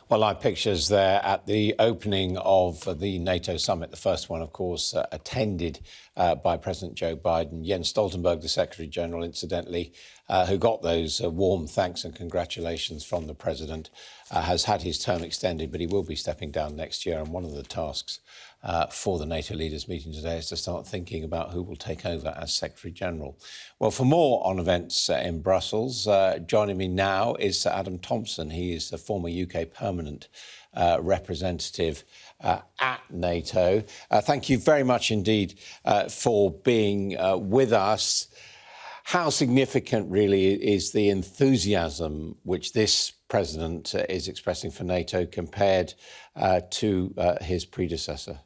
Well, live pictures there at the opening of the NATO Summit, the first one, of course, attended by President Joe Biden. Jens Stoltenberg, the Secretary General, incidentally, who got those warm thanks and congratulations from the President, has had his term extended, but he will be stepping down next year. And one of the tasks for the NATO leaders meeting today is to start thinking about who will take over as Secretary General. Well, for more on events in Brussels, joining me now is Sir Adam Thomson. He is the former UK permanent representative at NATO. Thank you very much indeed for being with us. How significant really is the enthusiasm which this president is expressing for NATO compared to his predecessor?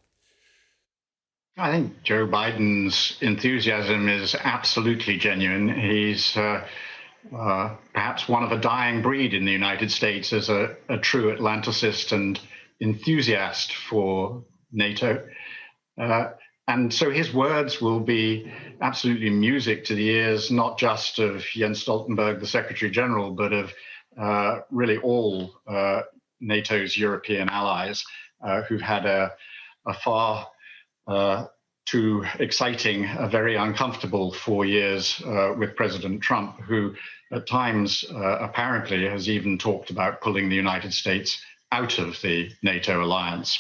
I think Joe Biden's enthusiasm is absolutely genuine. He's perhaps one of a dying breed in the United States as a true Atlanticist and enthusiast for NATO. And so his words will be absolutely music to the ears, not just of Jens Stoltenberg, the Secretary General, but of really all NATO's European allies who've had a far too exciting, very uncomfortable 4 years with President Trump, who at times apparently has even talked about pulling the United States out of the NATO alliance.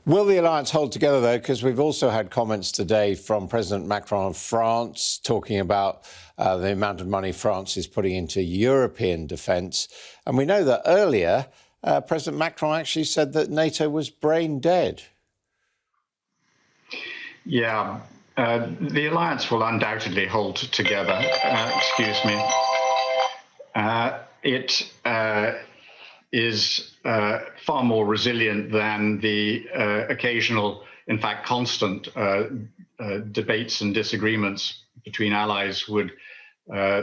Will the alliance hold together, though? Because we've also had comments today from President Macron of France talking about the amount of money France is putting into European defence. And we know that earlier, President Macron actually said that NATO was brain dead. Yeah, the alliance will undoubtedly hold together. Excuse me. It is far more resilient than the occasional, in fact, constant debates and disagreements between allies would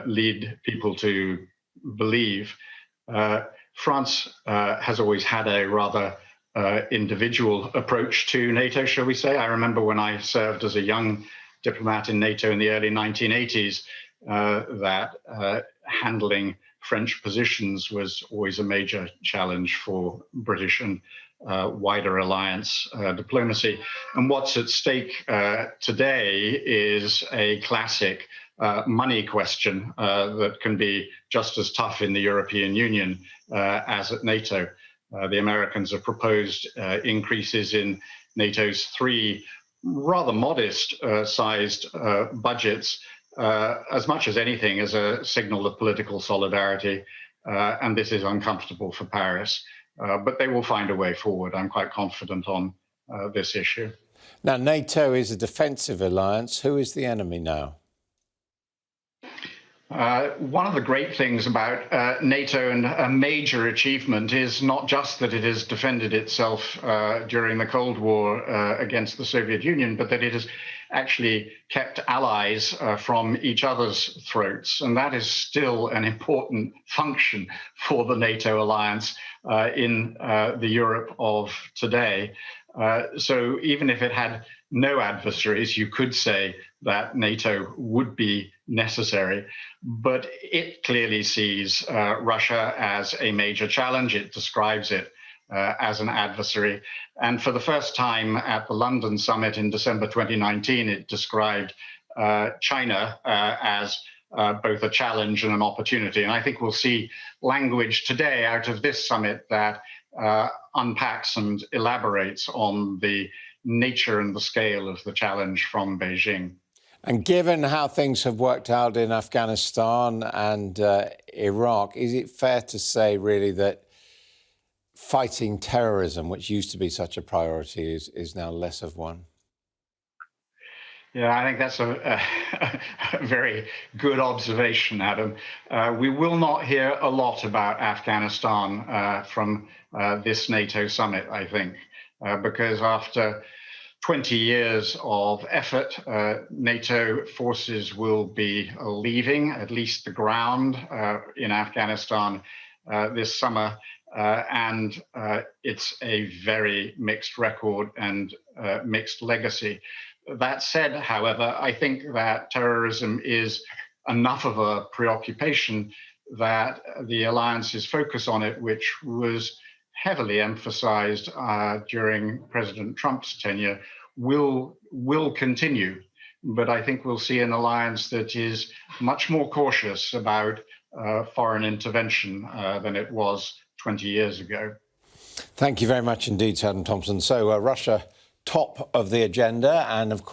lead people to believe. France has always had a rather individual approach to NATO, shall we say. I remember when I served as a young diplomat in NATO in the early 1980s, that handling French positions was always a major challenge for British and wider alliance diplomacy. And what's at stake today is a classic money question that can be just as tough in the European Union as at NATO. The Americans have proposed increases in NATO's three rather modest sized budgets, as much as anything as a signal of political solidarity. And this is uncomfortable for Paris. But they will find a way forward. I'm quite confident on this issue. Now, NATO is a defensive alliance. Who is the enemy now? One of the great things about NATO and a major achievement is not just that it has defended itself during the Cold War against the Soviet Union, but that it has actually kept allies from each other's throats. And that is still an important function for the NATO alliance in the Europe of today. So even if it had no adversaries, you could say that NATO would be necessary, but it clearly sees Russia as a major challenge. It describes it as an adversary. And for the first time at the London Summit in December 2019, it described China as both a challenge and an opportunity. And I think we'll see language today out of this summit that unpacks and elaborates on the nature and the scale of the challenge from Beijing. And given how things have worked out in Afghanistan and Iraq, is it fair to say really that fighting terrorism, which used to be such a priority, is now less of one? Yeah, I think that's a very good observation, Adam. We will not hear a lot about Afghanistan from this NATO summit, I think, because after 20 years of effort, NATO forces will be leaving at least the ground in Afghanistan this summer. And it's a very mixed record and mixed legacy. That said, however, I think that terrorism is enough of a preoccupation that the alliance's focus on it, which was heavily emphasized during President Trump's tenure will continue. But I think we'll see an alliance that is much more cautious about foreign intervention than it was 20 years ago. Thank you very much indeed, Adam Thomson. So Russia top of the agenda, and of course